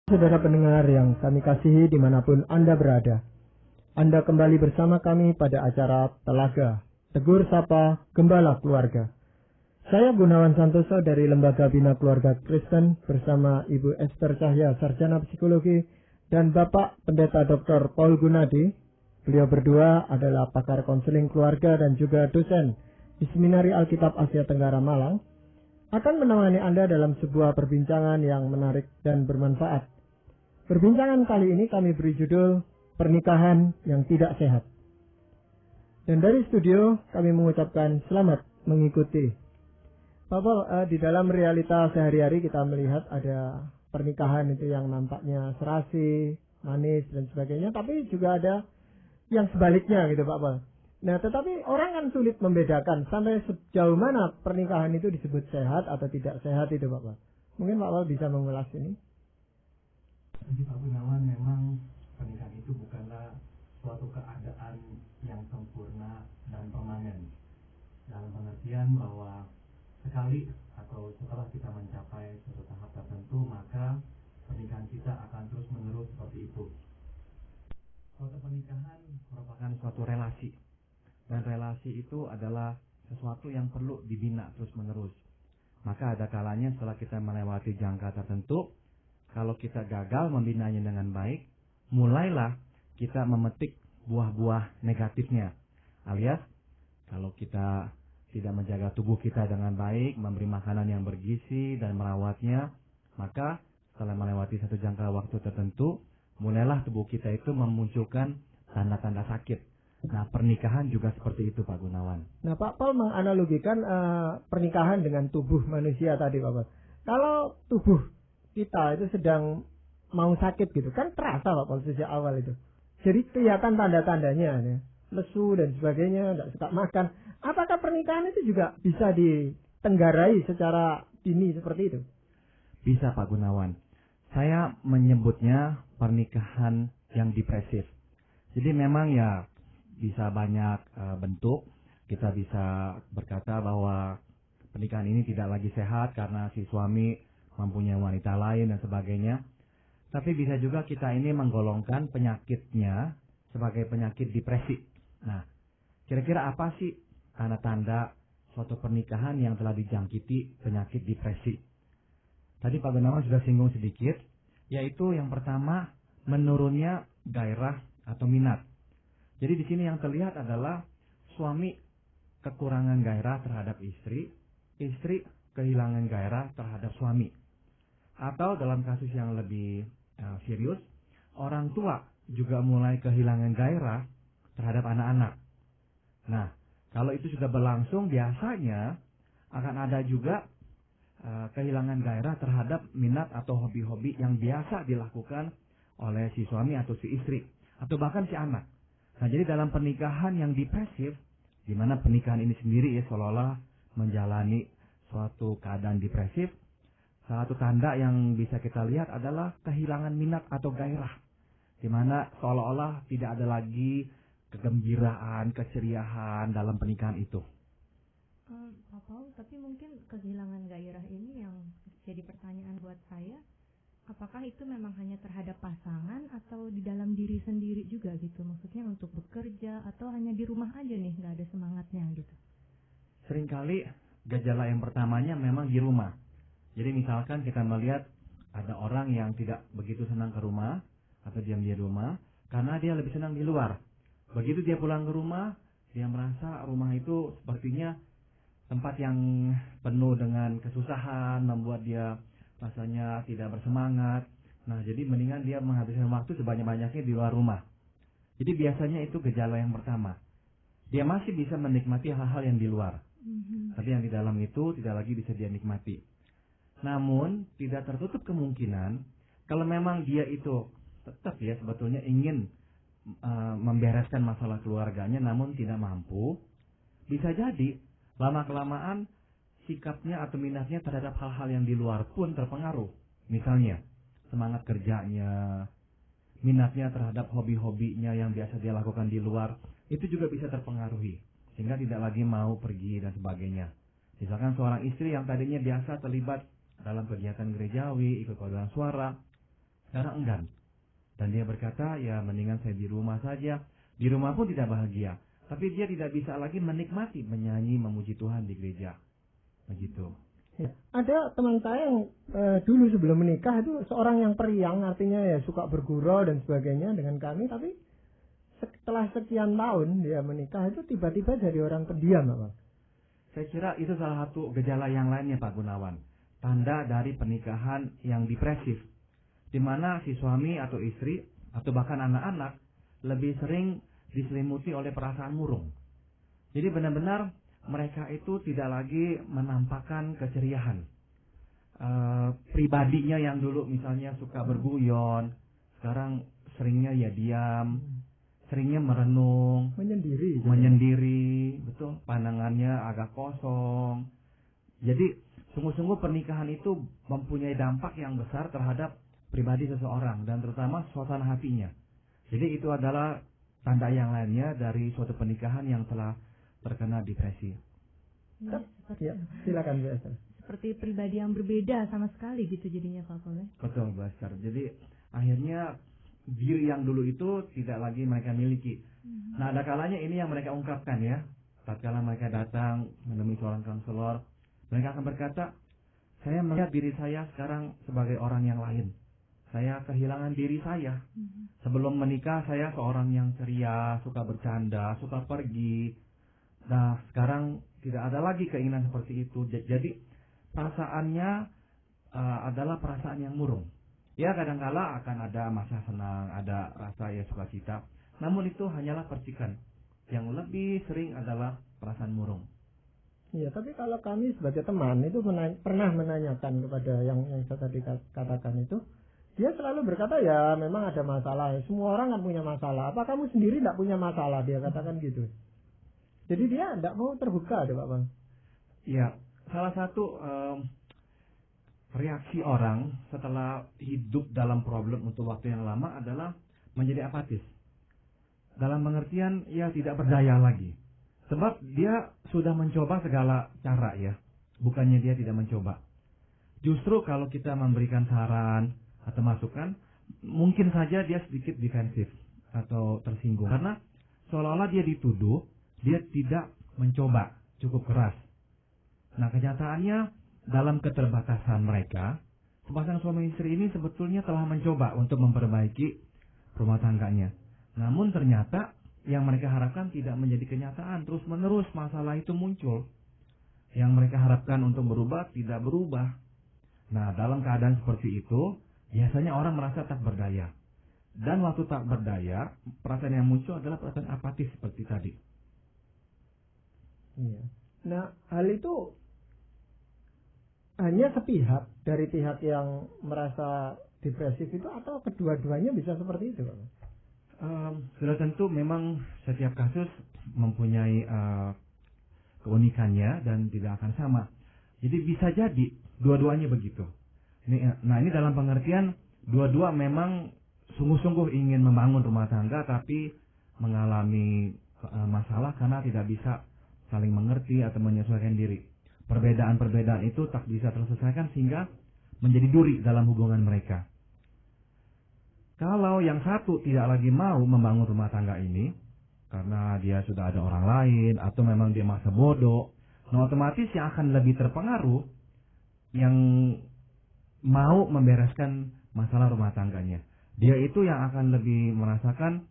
Saudara pendengar yang kami kasihi dimanapun Anda berada, Anda kembali bersama kami pada acara Telaga, Tegur Sapa Gembala Keluarga. Saya Gunawan Santoso dari Lembaga Bina Keluarga Kristen bersama Ibu Esther Cahya, Sarjana Psikologi, dan Bapak Pendeta Dr. Paul Gunadi. Beliau berdua adalah pakar konseling keluarga dan juga dosen di Seminari Alkitab Asia Tenggara Malang, akan menemani Anda dalam sebuah perbincangan yang menarik dan bermanfaat. Perbincangan kali ini kami beri judul Pernikahan yang Tidak Sehat. Dan dari studio kami mengucapkan selamat mengikuti. Pak Paul, di dalam realita sehari-hari kita melihat ada pernikahan itu yang nampaknya serasi, manis dan sebagainya, tapi juga ada yang sebaliknya gitu Pak Paul. Nah, tetapi orang kan sulit membedakan sampai sejauh mana pernikahan itu disebut sehat atau tidak sehat itu Pak Paul. Mungkin Pak Paul bisa mengulas ini. Jadi Pak Gunawan, memang pernikahan itu bukanlah suatu keadaan yang sempurna dan permanen, dalam pengertian bahwa sekali atau setelah kita mencapai suatu tahap tertentu, maka pernikahan kita akan terus menerus seperti itu. Suatu pernikahan merupakan suatu relasi, dan relasi itu adalah sesuatu yang perlu dibina terus menerus. Maka ada kalanya setelah kita melewati jangka tertentu, kalau kita gagal membinanya dengan baik, mulailah kita memetik buah-buah negatifnya. Alias, kalau kita tidak menjaga tubuh kita dengan baik, memberi makanan yang bergizi dan merawatnya, maka setelah melewati satu jangka waktu tertentu, mulailah tubuh kita itu memunculkan tanda-tanda sakit. Nah, pernikahan juga seperti itu Pak Gunawan. Nah, Pak Paul menganalogikan pernikahan dengan tubuh manusia tadi Pak Paul. Kalau tubuh kita itu sedang mau sakit gitu, kan terasa Pak Paul sejak awal itu. Jadi kelihatan tanda-tandanya, ya. Lesu dan sebagainya, tidak suka makan. Apakah pernikahan itu juga bisa ditenggarai secara dini seperti itu? Bisa Pak Gunawan. Saya menyebutnya pernikahan yang depresif. Jadi memang ya bisa banyak bentuk. Kita bisa berkata bahwa pernikahan ini tidak lagi sehat karena si suami mempunyai wanita lain dan sebagainya. Tapi bisa juga kita ini menggolongkan penyakitnya sebagai penyakit depresi. Nah, kira-kira apa sih tanda-tanda suatu pernikahan yang telah dijangkiti penyakit depresi? Tadi Pak Gunawan sudah singgung sedikit, yaitu yang pertama, menurunnya gairah atau minat. Jadi di sini yang terlihat adalah suami kekurangan gairah terhadap istri, istri kehilangan gairah terhadap suami. Atau dalam kasus yang lebih serius, orang tua juga mulai kehilangan gairah terhadap anak-anak. Nah, kalau itu sudah berlangsung, biasanya akan ada juga kehilangan gairah terhadap minat atau hobi-hobi yang biasa dilakukan oleh si suami atau si istri, atau bahkan si anak. Nah, jadi dalam pernikahan yang depresif, di mana pernikahan ini sendiri ya seolah-olah menjalani suatu keadaan depresif, salah satu tanda yang bisa kita lihat adalah kehilangan minat atau gairah, di mana seolah-olah tidak ada lagi kegembiraan, keceriaan dalam pernikahan itu. Pak Paul, tapi mungkin kehilangan gairah ini yang jadi pertanyaan buat saya, apakah itu memang hanya terhadap pasangan atau di dalam diri sendiri juga gitu? Maksudnya untuk bekerja atau hanya di rumah aja nih, nggak ada semangatnya gitu? Seringkali gejala yang pertamanya memang di rumah. Jadi misalkan kita melihat ada orang yang tidak begitu senang ke rumah atau diam di rumah karena dia lebih senang di luar. Begitu dia pulang ke rumah, dia merasa rumah itu sepertinya tempat yang penuh dengan kesusahan, membuat dia rasanya tidak bersemangat. Nah, jadi mendingan dia menghabiskan waktu sebanyak-banyaknya di luar rumah. Jadi biasanya itu gejala yang pertama. Dia masih bisa menikmati hal-hal yang di luar. Tapi yang di dalam itu tidak lagi bisa dia nikmati. Namun, tidak tertutup kemungkinan kalau memang dia itu tetap ya sebetulnya ingin membereskan masalah keluarganya namun tidak mampu, bisa jadi lama-kelamaan sikapnya atau minatnya terhadap hal-hal yang di luar pun terpengaruh. Misalnya, semangat kerjanya, minatnya terhadap hobi-hobinya yang biasa dia lakukan di luar, itu juga bisa terpengaruhi, sehingga tidak lagi mau pergi dan sebagainya. Misalkan seorang istri yang tadinya biasa terlibat dalam kegiatan gerejawi, ikut paduan suara, sekarang enggan. Dan dia berkata, ya mendingan saya di rumah saja. Di rumah pun tidak bahagia. Tapi dia tidak bisa lagi menikmati, menyanyi, memuji Tuhan di gereja. Begitu. Ya. Ada teman saya yang dulu sebelum menikah itu seorang yang periang, artinya ya suka bergurau dan sebagainya dengan kami. Tapi setelah sekian tahun dia menikah itu tiba-tiba jadi orang pendiam, Pak. Saya kira itu salah satu gejala yang lainnya, Pak Gunawan. Tanda dari pernikahan yang depresif. Di mana si suami atau istri atau bahkan anak-anak lebih sering diselimuti oleh perasaan murung. Jadi benar-benar mereka itu tidak lagi menampakkan keceriaan. Pribadinya yang dulu misalnya suka berguyon, sekarang seringnya ya diam, seringnya merenung, menyendiri, betul, pandangannya agak kosong. Jadi sungguh-sungguh pernikahan itu mempunyai dampak yang besar terhadap pribadi seseorang dan terutama suasana hatinya. Jadi itu adalah tanda yang lainnya dari suatu pernikahan yang telah terkena depresi. Ya, silakan Bu Esther. Seperti pribadi yang berbeda sama sekali gitu jadinya Pak Paul. Betul Bu Esther. Jadi akhirnya diri yang dulu itu tidak lagi mereka miliki. Nah, ada kalanya ini yang mereka ungkapkan ya. Tatkala mereka datang menemui seorang konselor, mereka akan berkata, saya melihat diri saya sekarang sebagai orang yang lain. Saya kehilangan diri saya. Sebelum menikah saya seorang yang ceria, suka bercanda, suka pergi. Nah, sekarang tidak ada lagi keinginan seperti itu. Jadi perasaannya adalah perasaan yang murung. Ya, kadangkala akan ada masa senang, ada rasa ya sukacita. Namun itu hanyalah percikan. Yang lebih sering adalah perasaan murung. Iya, tapi kalau kami sebagai teman itu pernah menanyakan kepada yang saya tadi katakan itu, dia selalu berkata ya memang ada masalah. Semua orang kan punya masalah. Apa kamu sendiri tidak punya masalah? Dia katakan gitu. Jadi dia tidak mau terbuka, ada Pak Bang. Iya, salah satu reaksi orang setelah hidup dalam problem untuk waktu yang lama adalah menjadi apatis. Dalam pengertian ya tidak berdaya lagi. Sebab dia sudah mencoba segala cara ya. Bukannya dia tidak mencoba. Justru kalau kita memberikan saran atau masukan, mungkin saja dia sedikit defensif atau tersinggung. Karena seolah-olah dia dituduh, dia tidak mencoba cukup keras. Nah, kenyataannya dalam keterbatasan mereka, sepasang suami istri ini sebetulnya telah mencoba untuk memperbaiki rumah tangganya. Namun ternyata yang mereka harapkan tidak menjadi kenyataan. Terus-menerus masalah itu muncul. Yang mereka harapkan untuk berubah tidak berubah. Nah, dalam keadaan seperti itu, biasanya orang merasa tak berdaya. Dan waktu tak berdaya, perasaan yang muncul adalah perasaan apatis seperti tadi. Iya. Nah, hal itu hanya sepihak dari pihak yang merasa depresif itu atau kedua-duanya bisa seperti itu, Pak? Sudah tentu memang setiap kasus mempunyai keunikannya dan tidak akan sama. Jadi bisa jadi dua-duanya begitu. Ini dalam pengertian dua-dua memang sungguh-sungguh ingin membangun rumah tangga tapi mengalami masalah karena tidak bisa saling mengerti atau menyesuaikan diri. Perbedaan-perbedaan itu tak bisa terselesaikan sehingga menjadi duri dalam hubungan mereka. Kalau yang satu tidak lagi mau membangun rumah tangga ini karena dia sudah ada orang lain atau memang dia masa bodoh, nah otomatis yang akan lebih terpengaruh yang mau membereskan masalah rumah tangganya. Dia itu yang akan lebih merasakan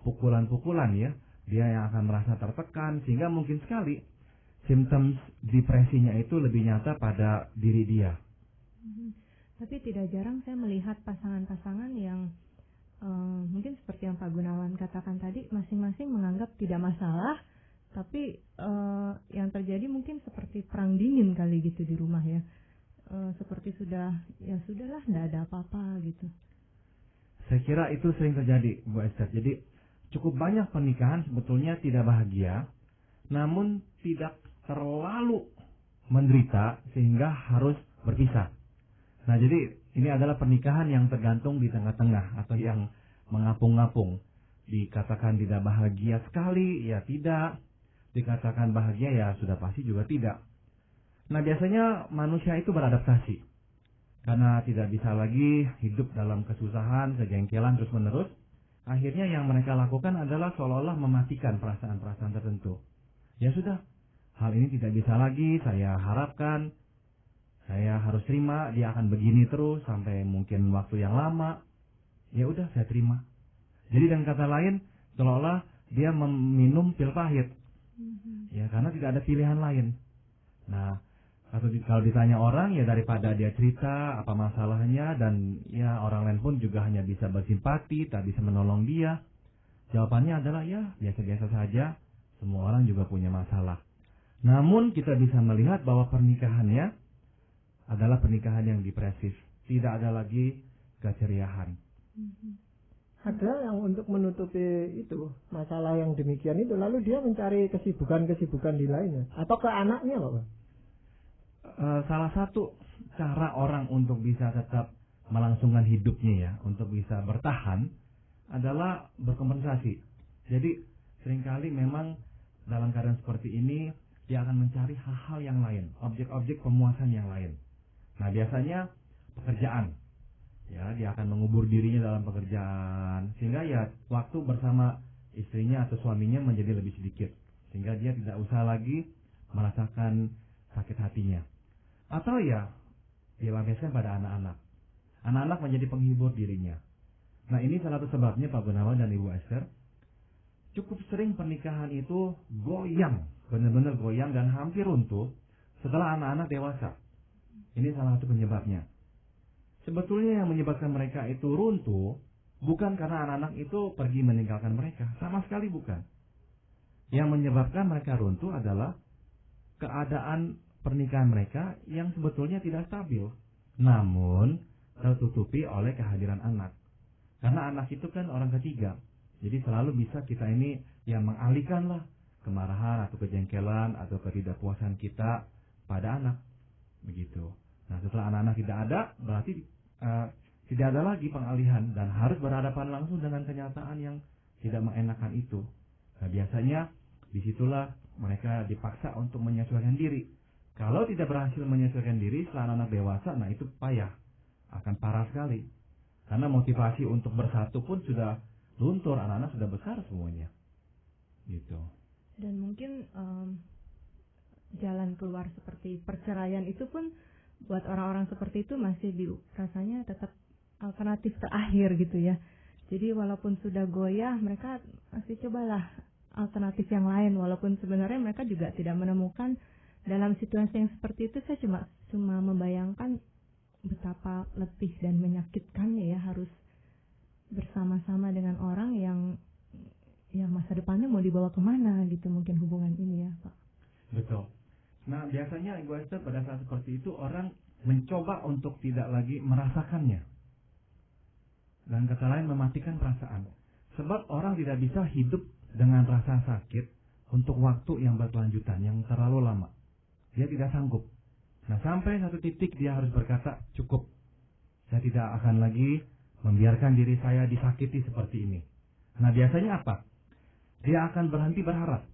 pukulan-pukulan ya. Dia yang akan merasa tertekan sehingga mungkin sekali simptom depresinya itu lebih nyata pada diri dia. Tapi tidak jarang saya melihat pasangan-pasangan yang mungkin seperti yang Pak Gunawan katakan tadi, masing-masing menganggap tidak masalah, tapi yang terjadi mungkin seperti perang dingin kali gitu di rumah ya. Seperti sudahlah, tidak ada apa-apa gitu. Saya kira itu sering terjadi, Bu Esther. Jadi cukup banyak pernikahan sebetulnya tidak bahagia, namun tidak terlalu menderita sehingga harus berpisah. Nah, jadi ini adalah pernikahan yang tergantung di tengah-tengah atau yang mengapung-ngapung. Dikatakan tidak bahagia sekali, ya tidak. Dikatakan bahagia, ya sudah pasti juga tidak. Nah, biasanya manusia itu beradaptasi. Karena tidak bisa lagi hidup dalam kesusahan, kejengkelan terus-menerus, akhirnya yang mereka lakukan adalah seolah-olah mematikan perasaan-perasaan tertentu. Ya sudah, hal ini tidak bisa lagi, saya harapkan, saya harus terima, dia akan begini terus sampai mungkin waktu yang lama. Ya udah, saya terima. Jadi dengan kata lain, seolah-olah dia meminum pil pahit. Ya, karena tidak ada pilihan lain. Nah, kalau ditanya orang, ya daripada dia cerita apa masalahnya, dan ya orang lain pun juga hanya bisa bersimpati, tak bisa menolong dia. Jawabannya adalah ya biasa-biasa saja, semua orang juga punya masalah. Namun kita bisa melihat bahwa pernikahannya adalah pernikahan yang depresif. Tidak ada lagi keceriaan. Ada yang untuk menutupi itu masalah yang demikian itu, lalu dia mencari kesibukan-kesibukan di lainnya, atau ke anaknya Pak? Salah satu cara orang untuk bisa tetap melangsungkan hidupnya ya, untuk bisa bertahan adalah berkompensasi. Jadi seringkali memang dalam keadaan seperti ini dia akan mencari hal-hal yang lain, objek-objek pemuasan yang lain. Nah, biasanya pekerjaan. Ya, dia akan mengubur dirinya dalam pekerjaan sehingga ya waktu bersama istrinya atau suaminya menjadi lebih sedikit, sehingga dia tidak usah lagi merasakan sakit hatinya. Atau ya dilampiaskan pada anak-anak. Anak-anak menjadi penghibur dirinya. Nah, ini salah satu sebabnya Pak Gunawan dan Ibu Esther, cukup sering pernikahan itu goyang, benar-benar goyang dan hampir runtuh setelah anak-anak dewasa. Ini salah satu penyebabnya. Sebetulnya yang menyebabkan mereka itu runtuh bukan karena anak-anak itu pergi meninggalkan mereka, sama sekali bukan. Yang menyebabkan mereka runtuh adalah keadaan pernikahan mereka yang sebetulnya tidak stabil, namun tertutupi oleh kehadiran anak. Karena anak itu kan orang ketiga, jadi selalu bisa kita ini yang mengalihkanlah kemarahan atau kejengkelan atau ketidakpuasan kita pada anak, begitu. Nah, setelah anak-anak tidak ada, berarti tidak ada lagi pengalihan dan harus berhadapan langsung dengan kenyataan yang tidak mengenakan itu. Nah, biasanya disitulah mereka dipaksa untuk menyesuaikan diri. Kalau tidak berhasil menyesuaikan diri setelah anak dewasa, nah itu payah, akan parah sekali. Karena motivasi untuk bersatu pun sudah luntur, anak-anak sudah besar semuanya. Gitu. Dan mungkin jalan keluar seperti perceraian itu pun buat orang-orang seperti itu masih rasanya tetap alternatif terakhir gitu ya. Jadi walaupun sudah goyah, mereka masih cobalah alternatif yang lain, walaupun sebenarnya mereka juga tidak menemukan. Dalam situasi yang seperti itu saya cuma membayangkan betapa letih dan menyakitkannya ya, harus bersama-sama dengan orang yang masa depannya mau dibawa kemana gitu mungkin hubungan ini ya Pak. Betul. Nah, biasanya Ibu Esther pada saat seperti itu orang mencoba untuk tidak lagi merasakannya. Dan kata lain mematikan perasaan. Sebab orang tidak bisa hidup dengan rasa sakit untuk waktu yang berkelanjutan, yang terlalu lama. Dia tidak sanggup. Nah, sampai satu titik dia harus berkata, cukup. Saya tidak akan lagi membiarkan diri saya disakiti seperti ini. Nah, biasanya apa? Dia akan berhenti berharap.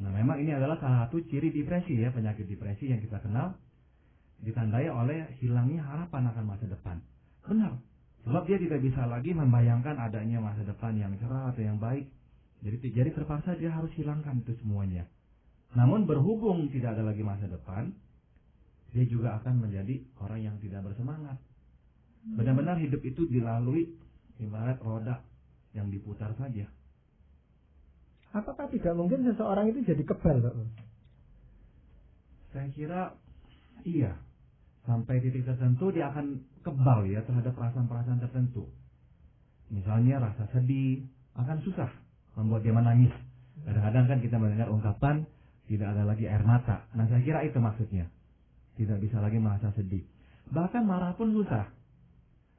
Nah, memang ini adalah salah satu ciri depresi ya, penyakit depresi yang kita kenal, ditandai oleh hilangnya harapan akan masa depan. Benar. Sebab dia tidak bisa lagi membayangkan adanya masa depan yang cerah atau yang baik. Jadi terpaksa dia harus hilangkan itu semuanya. Namun berhubung tidak ada lagi masa depan, dia juga akan menjadi orang yang tidak bersemangat. Benar-benar hidup itu dilalui ibarat roda yang diputar saja. Apakah tidak mungkin seseorang itu jadi kebal, Pak? Saya kira iya. Sampai titik tertentu dia akan kebal ya terhadap perasaan-perasaan tertentu. Misalnya rasa sedih akan susah membuat dia menangis. Kadang-kadang kan kita mendengar ungkapan tidak ada lagi air mata. Nah, saya kira itu maksudnya. Tidak bisa lagi merasa sedih. Bahkan marah pun susah.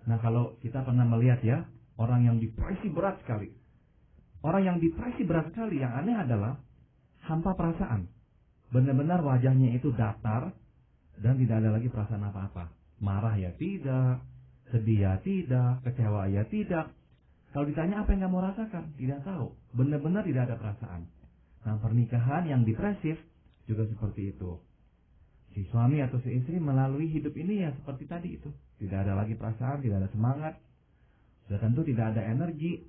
Nah, kalau kita pernah melihat ya, orang yang depresi berat sekali. Orang yang depresi berat sekali, yang aneh adalah hampa perasaan. Benar-benar wajahnya itu datar dan tidak ada lagi perasaan apa-apa. Marah ya tidak, sedih ya tidak, kecewa ya tidak. Kalau ditanya apa yang kamu rasakan, tidak tahu. Benar-benar tidak ada perasaan. Nah, pernikahan yang depresif juga seperti itu. Si si suami atau si istri melalui hidup ini ya seperti tadi itu. Tidak ada lagi perasaan, tidak ada semangat. Sudah tentu tidak ada energi.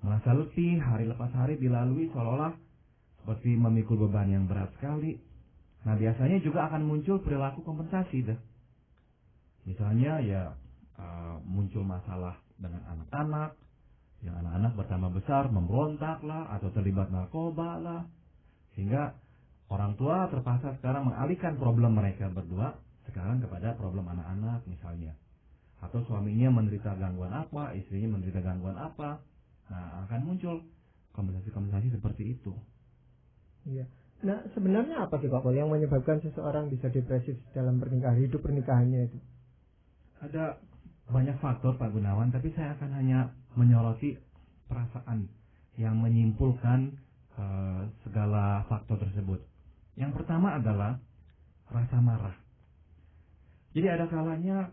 Merasa letih, hari lepas hari dilalui seolah-olah seperti memikul beban yang berat sekali. Nah, biasanya juga akan muncul perilaku kompensasi dah. Misalnya ya muncul masalah dengan anak-anak, yang anak-anak bertambah besar, memberontak lah, atau terlibat narkoba lah. Sehingga orang tua terpaksa sekarang mengalihkan problem mereka berdua sekarang kepada problem anak-anak misalnya. Atau suaminya menderita gangguan apa, istrinya menderita gangguan apa. Nah, akan muncul kompensasi-kompensasi seperti itu. Iya. Nah, sebenarnya apa sih Pak Pol yang menyebabkan seseorang bisa depresif dalam hidup pernikahannya itu? Ada banyak faktor Pak Gunawan, tapi saya akan hanya menyoroti perasaan yang menyimpulkan segala faktor tersebut. Yang pertama adalah rasa marah. Jadi ada kalanya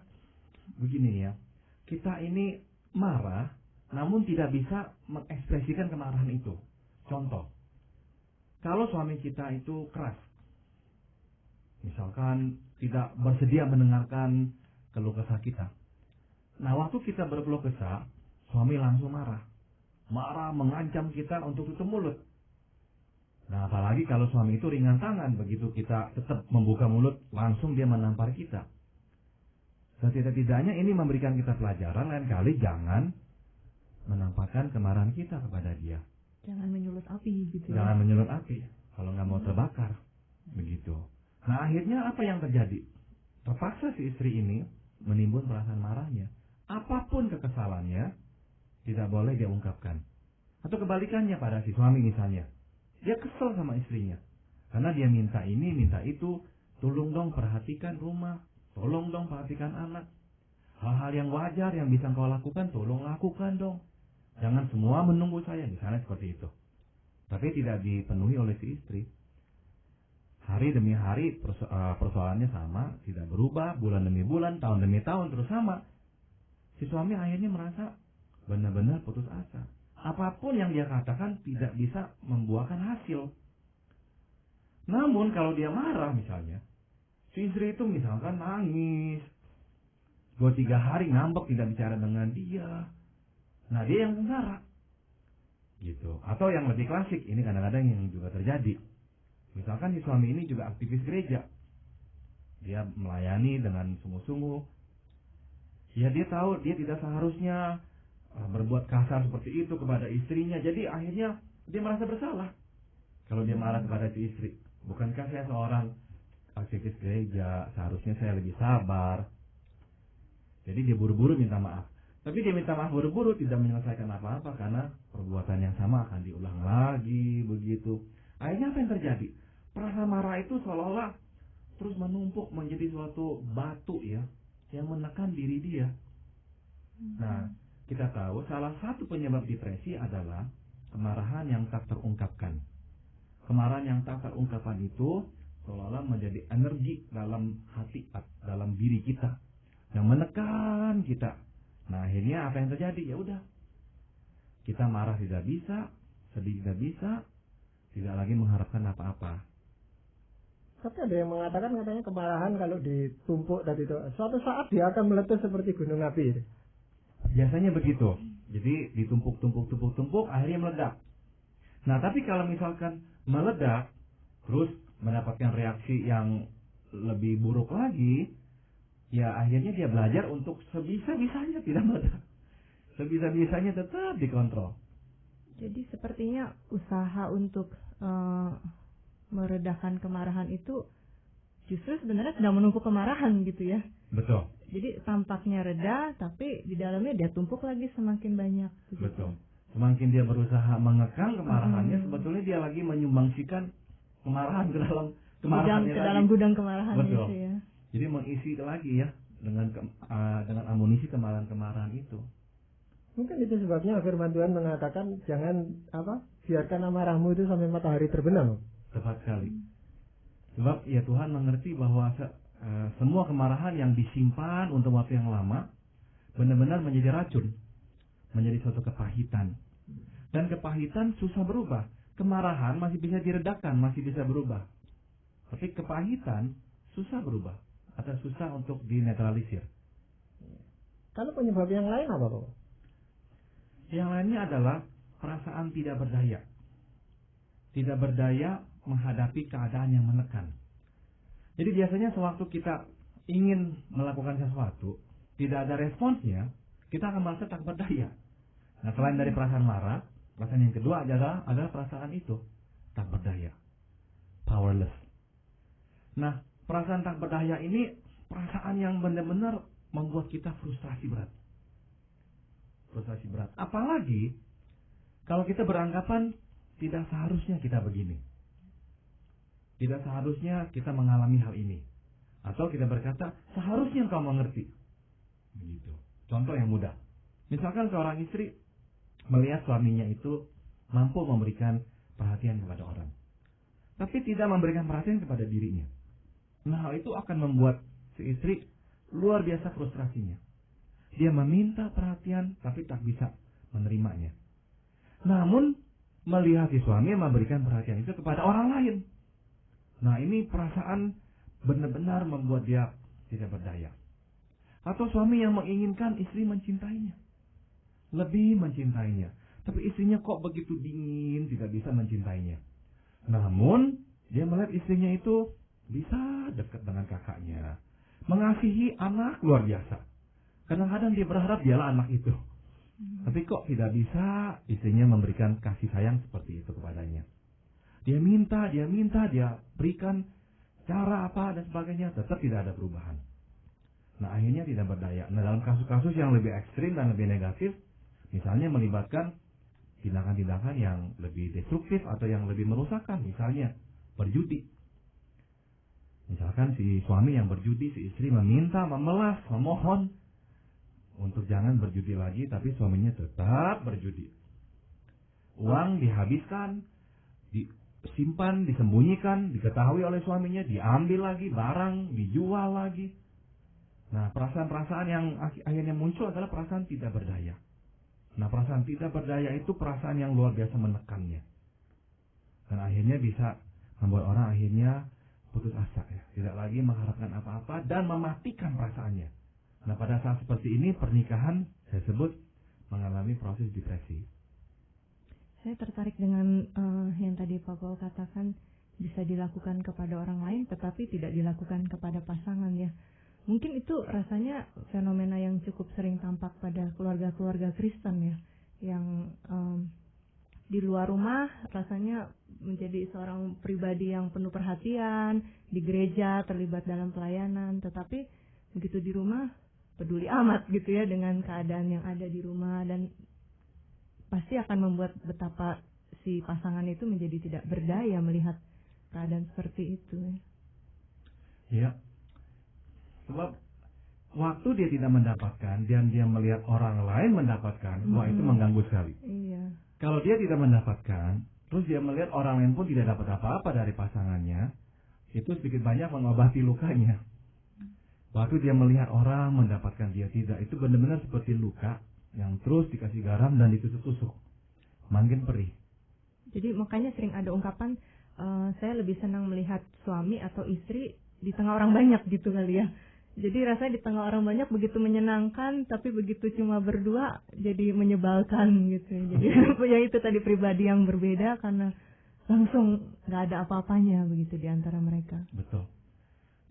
begini ya, kita ini marah namun tidak bisa mengekspresikan kemarahan itu. Contoh, kalau suami kita itu keras, misalkan tidak bersedia mendengarkan keluh kesah kita. Nah, waktu kita berkeluh kesah, suami langsung marah. Marah mengancam kita untuk tutup mulut. Nah, apalagi kalau suami itu ringan tangan, begitu kita tetap membuka mulut, langsung dia menampar kita. Setidak-tidaknya ini memberikan kita pelajaran, lain kali jangan menampakkan kemarahan kita kepada dia. Jangan menyulut api gitu ya. Jangan menyulut api, kalau nggak mau terbakar. Begitu. Nah, akhirnya apa yang terjadi? Terpaksa si istri ini menimbun perasaan marahnya. Apapun kekesalannya, tidak boleh dia ungkapkan. Atau kebalikannya pada si suami misalnya. Dia kesel sama istrinya. Karena dia minta ini, minta itu. Tolong dong perhatikan rumah. Tolong dong perhatikan anak. Hal-hal yang wajar yang bisa kau lakukan, tolong lakukan dong. Jangan semua menunggu saya, misalnya seperti itu. Tapi tidak dipenuhi oleh si istri. Hari demi hari persoalannya sama, tidak berubah, bulan demi bulan, tahun demi tahun terus sama. Si suami akhirnya merasa benar-benar putus asa. Apapun yang dia katakan tidak bisa membuahkan hasil. Namun kalau dia marah misalnya, si istri itu misalkan nangis, 2-3 hari ngambek tidak bicara dengan dia. Nah, dia yang sengsara. Gitu. Atau yang lebih klasik, ini kadang-kadang yang juga terjadi. Misalkan si suami ini juga aktivis gereja. Dia melayani dengan sungguh-sungguh. Ya, dia tahu dia tidak seharusnya berbuat kasar seperti itu kepada istrinya. Jadi akhirnya dia merasa bersalah kalau dia marah kepada si istri. Bukankah saya seorang aktivis gereja, seharusnya saya lebih sabar. Jadi dia buru-buru minta maaf. Tapi dia minta maaf buru-buru tidak menyelesaikan apa-apa karena perbuatan yang sama akan diulang lagi begitu. Akhirnya apa yang terjadi? Perasaan marah itu seolah-olah terus menumpuk menjadi suatu batu ya yang menekan diri dia. Nah, kita tahu salah satu penyebab depresi adalah kemarahan yang tak terungkapkan. Kemarahan yang tak terungkapkan itu seolah-olah menjadi energi dalam hati, dalam diri kita yang menekan kita. Nah, akhirnya apa yang terjadi? Ya udah, kita marah tidak bisa, sedih tidak bisa, tidak lagi mengharapkan apa-apa. Tapi ada yang mengatakan katanya kemarahan kalau ditumpuk tadi itu suatu saat dia akan meletus seperti gunung api. Biasanya begitu. Jadi ditumpuk, akhirnya meledak. Nah, tapi kalau misalkan meledak, terus mendapatkan reaksi yang lebih buruk lagi, ya akhirnya dia belajar untuk sebisa-bisanya tidak meledak. Sebisa-bisanya tetap dikontrol. Jadi sepertinya usaha untuk meredakan kemarahan itu justru sebenarnya sedang menumpuk kemarahan gitu ya. Betul. Jadi tampaknya reda, tapi di dalamnya dia tumpuk lagi semakin banyak. Begitu. Betul. Semakin dia berusaha mengekang kemarahannya, sebetulnya dia lagi menyumbangsikan kemarahan ke dalam kemarahannya ke dalam gudang kemarahan. Betul. Itu ya. Jadi mengisi lagi ya dengan amunisi kemarahan-kemarahan itu. Mungkin itu sebabnya firman Tuhan mengatakan jangan biarkan amarahmu itu sampai matahari terbenam. Tepat sekali. Sebab ya Tuhan mengerti bahwa semua kemarahan yang disimpan untuk waktu yang lama benar-benar menjadi racun, menjadi suatu kepahitan. Dan kepahitan susah berubah. Kemarahan masih bisa diredakan, masih bisa berubah. Tapi kepahitan susah berubah atau susah untuk dinetralisir. Kalau penyebab yang lain apa, Pak? Yang lainnya adalah perasaan tidak berdaya. Tidak berdaya menghadapi keadaan yang menekan. Jadi biasanya sewaktu kita ingin melakukan sesuatu, tidak ada responsnya, kita akan merasa tak berdaya. Nah, selain dari perasaan marah, perasaan yang kedua adalah perasaan itu, tak berdaya, powerless. Nah, perasaan tak berdaya ini perasaan yang benar-benar membuat kita frustrasi berat. Frustrasi berat. Apalagi kalau kita beranggapan tidak seharusnya kita begini. Tidak seharusnya kita mengalami hal ini. Atau kita berkata, seharusnya engkau mengerti. Begitu. Contoh yang mudah. Misalkan seorang istri melihat suaminya itu mampu memberikan perhatian kepada orang, tapi tidak memberikan perhatian kepada dirinya. Nah, hal itu akan membuat si istri luar biasa frustrasinya. Dia meminta perhatian tapi tak bisa menerimanya. Namun melihat si suami memberikan perhatian itu kepada orang lain. Nah, ini perasaan benar-benar membuat dia tidak berdaya. Atau suami yang menginginkan istri mencintainya, lebih mencintainya, tapi istrinya kok begitu dingin, tidak bisa mencintainya. Namun dia melihat istrinya itu bisa dekat dengan kakaknya, mengasihi anak luar biasa. Kadang-kadang dia berharap dialah anak itu, tapi kok tidak bisa istrinya memberikan kasih sayang seperti itu kepadanya. Dia minta, dia berikan cara apa dan sebagainya, tetap tidak ada perubahan. Nah, akhirnya tidak berdaya. Nah, dalam kasus-kasus yang lebih ekstrim dan lebih negatif, misalnya melibatkan tindakan-tindakan yang lebih destruktif atau yang lebih merusakkan, misalnya berjudi. Misalkan si suami yang berjudi, si istri meminta, memelas, memohon untuk jangan berjudi lagi, tapi suaminya tetap berjudi. Uang dihabiskan, disimpan, disembunyikan, diketahui oleh suaminya, diambil lagi, barang dijual lagi. Nah, perasaan-perasaan yang akhirnya muncul adalah perasaan tidak berdaya. Nah, perasaan tidak berdaya itu perasaan yang luar biasa menekannya. Dan akhirnya bisa membuat orang akhirnya putus asa, ya, tidak lagi mengharapkan apa-apa dan mematikan perasaannya. Nah, pada saat seperti ini pernikahan saya sebut mengalami proses depresi. Saya tertarik dengan yang tadi Pak Paul katakan bisa dilakukan kepada orang lain tetapi tidak dilakukan kepada pasangan, ya. Mungkin itu rasanya fenomena yang cukup sering tampak pada keluarga-keluarga Kristen, ya, yang di luar rumah rasanya menjadi seorang pribadi yang penuh perhatian, di gereja terlibat dalam pelayanan, tetapi begitu di rumah peduli amat gitu ya dengan keadaan yang ada di rumah, dan pasti akan membuat betapa si pasangan itu menjadi tidak berdaya melihat keadaan seperti itu. Ya, sebab waktu dia tidak mendapatkan dan dia melihat orang lain mendapatkan, wah itu mengganggu sekali. Iya. Kalau dia tidak mendapatkan, terus dia melihat orang lain pun tidak dapat apa-apa dari pasangannya, itu sedikit banyak mengobati lukanya. Waktu dia melihat orang mendapatkan dia tidak, itu benar-benar seperti luka yang terus dikasih garam dan ditusuk-tusuk, makin perih. Jadi makanya sering ada ungkapan, saya lebih senang melihat suami atau istri di tengah orang banyak gitu kali ya. Jadi rasanya di tengah orang banyak begitu menyenangkan, tapi begitu cuma berdua jadi menyebalkan gitu. Jadi ya itu tadi pribadi yang berbeda karena langsung nggak ada apa-apanya begitu di antara mereka. Betul.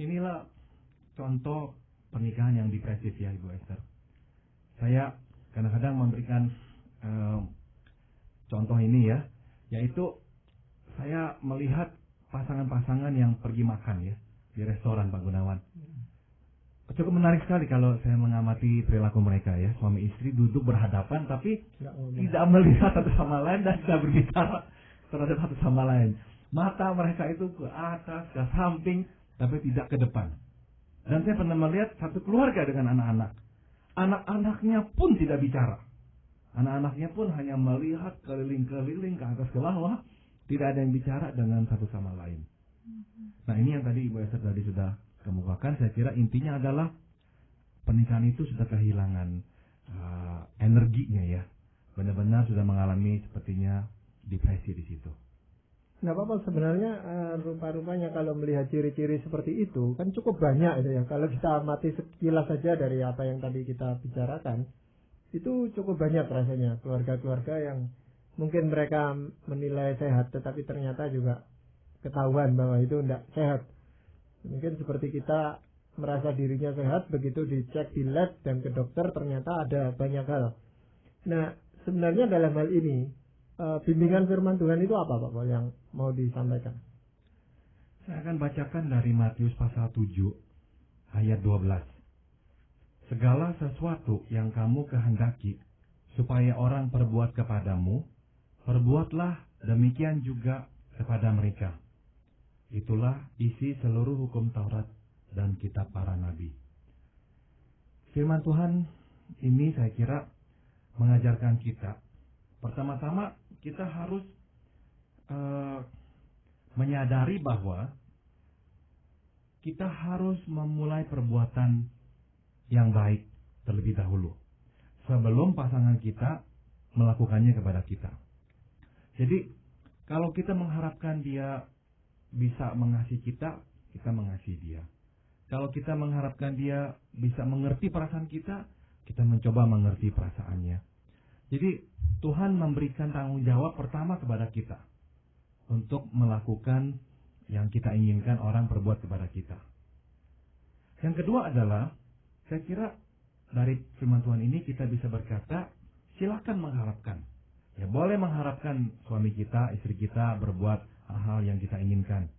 Inilah contoh pernikahan yang depresif ya Ibu Esther. Saya kadang-kadang memberikan contoh ini ya, yaitu saya melihat pasangan-pasangan yang pergi makan ya di restoran Pak Gunawan. Cukup menarik sekali kalau saya mengamati perilaku mereka ya, suami istri duduk berhadapan tapi tidak melihat satu sama lain dan tidak berbicara terhadap satu sama lain. Mata mereka itu ke atas, ke samping, tapi tidak ke depan. Dan saya pernah melihat satu keluarga dengan anak-anak. Anak-anaknya pun tidak bicara. Anak-anaknya pun hanya melihat keliling-keliling ke atas ke bawah, tidak ada yang bicara dengan satu sama lain. Nah, ini yang tadi Ibu Esther tadi sudah kemukakan. Saya kira intinya adalah pernikahan itu sudah kehilangan energinya ya, benar-benar sudah mengalami sepertinya depresi di situ. Nggak apa-apa sebenarnya, rupa-rupanya kalau melihat ciri-ciri seperti itu kan cukup banyak itu ya. Kalau kita amati sekilas saja dari apa yang tadi kita bicarakan, itu cukup banyak rasanya keluarga-keluarga yang mungkin mereka menilai sehat tetapi ternyata juga ketahuan bahwa itu tidak sehat. Mungkin seperti kita merasa dirinya sehat, begitu dicek di lab dan ke dokter ternyata ada banyak hal. Nah, sebenarnya dalam hal ini bimbingan firman Tuhan itu apa Pak Paul yang mau disampaikan? Saya akan bacakan dari Matius pasal 7 ayat 12. Segala sesuatu yang kamu kehendaki supaya orang perbuat kepadamu, perbuatlah demikian juga kepada mereka. Itulah isi seluruh hukum Taurat dan kitab para nabi. Firman Tuhan ini saya kira mengajarkan kita, pertama-tama kita harus menyadari bahwa kita harus memulai perbuatan yang baik terlebih dahulu sebelum pasangan kita melakukannya kepada kita. Jadi kalau kita mengharapkan dia bisa mengasihi kita, kita mengasihi dia. Kalau kita mengharapkan dia bisa mengerti perasaan kita, kita mencoba mengerti perasaannya. Jadi Tuhan memberikan tanggung jawab pertama kepada kita untuk melakukan yang kita inginkan orang perbuat kepada kita. Yang kedua adalah, saya kira dari firman Tuhan ini kita bisa berkata, silakan mengharapkan. Ya, boleh mengharapkan suami kita, istri kita berbuat hal-hal yang kita inginkan.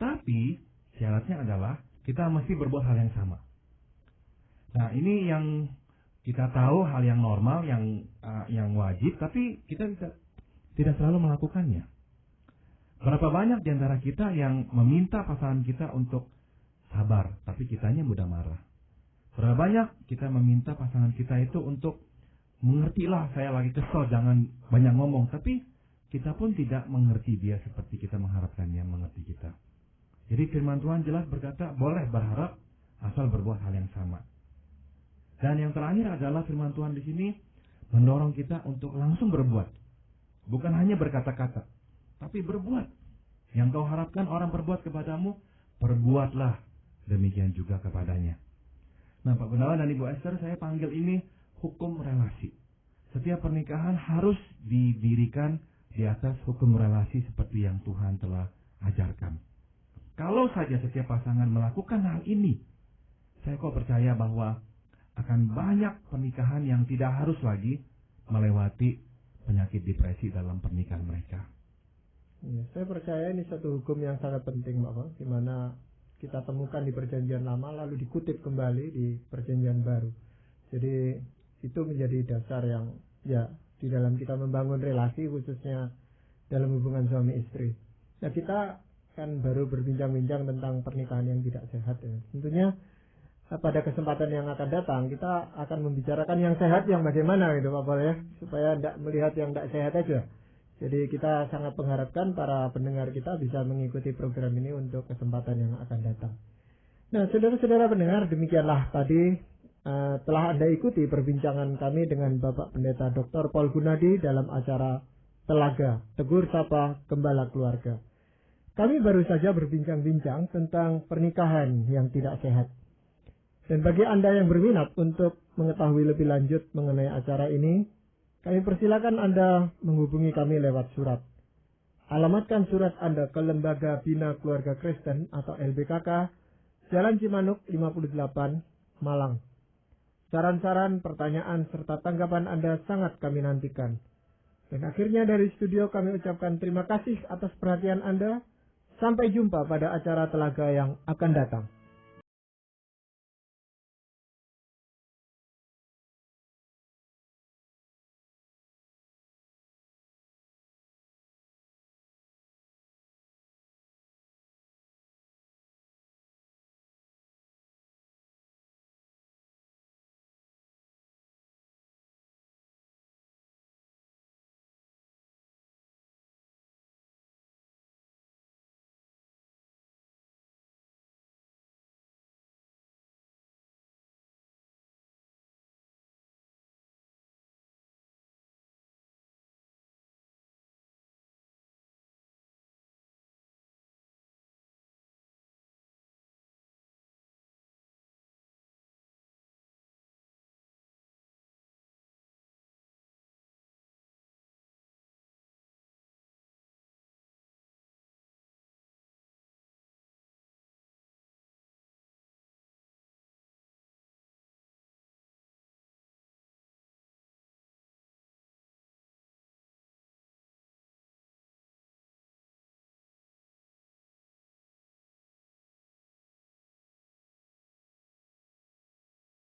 Tapi syaratnya adalah kita mesti berbuat hal yang sama. Nah, ini yang kita tahu hal yang normal, yang wajib, tapi kita tidak selalu melakukannya. Berapa banyak di antara kita yang meminta pasangan kita untuk sabar, tapi kitanya mudah marah. Berapa banyak kita meminta pasangan kita itu untuk mengertilah, saya lagi kesel, jangan banyak ngomong, tapi kita pun tidak mengerti dia seperti kita mengharapkannya mengerti kita. Jadi firman Tuhan jelas berkata, boleh berharap asal berbuat hal yang sama. Dan yang terakhir adalah firman Tuhan di sini mendorong kita untuk langsung berbuat. Bukan hanya berkata-kata, tapi berbuat. Yang kau harapkan orang berbuat kepadamu, perbuatlah demikian juga kepadanya. Nah, Pak Gunawan dan Ibu Esther, saya panggil ini hukum relasi. Setiap pernikahan harus didirikan di atas hukum relasi seperti yang Tuhan telah ajarkan. Kalau saja setiap pasangan melakukan hal ini, saya kok percaya bahwa akan banyak pernikahan yang tidak harus lagi melewati penyakit depresi dalam pernikahan mereka. Ya, saya percaya ini satu hukum yang sangat penting, Bapak, di mana kita temukan di Perjanjian Lama lalu dikutip kembali di Perjanjian Baru. Jadi itu menjadi dasar yang ya di dalam kita membangun relasi, khususnya dalam hubungan suami istri. Nah, kita kan baru berbincang-bincang tentang pernikahan yang tidak sehat ya. Tentunya pada kesempatan yang akan datang kita akan membicarakan yang sehat yang bagaimana gitu Pak Paul ya, supaya tidak melihat yang tidak sehat aja. Jadi kita sangat mengharapkan para pendengar kita bisa mengikuti program ini untuk kesempatan yang akan datang. Nah, saudara-saudara pendengar, demikianlah tadi telah Anda ikuti perbincangan kami dengan Bapak Pendeta Dr. Paul Gunadi dalam acara Telaga, Tegur Sapa Gembala Keluarga. Kami baru saja berbincang-bincang tentang pernikahan yang tidak sehat. Dan bagi Anda yang berminat untuk mengetahui lebih lanjut mengenai acara ini, kami persilakan Anda menghubungi kami lewat surat. Alamatkan surat Anda ke Lembaga Bina Keluarga Kristen atau LBKK, Jalan Cimanuk 58, Malang. Saran-saran, pertanyaan, serta tanggapan Anda sangat kami nantikan. Dan akhirnya dari studio kami ucapkan terima kasih atas perhatian Anda. Sampai jumpa pada acara Telaga yang akan datang.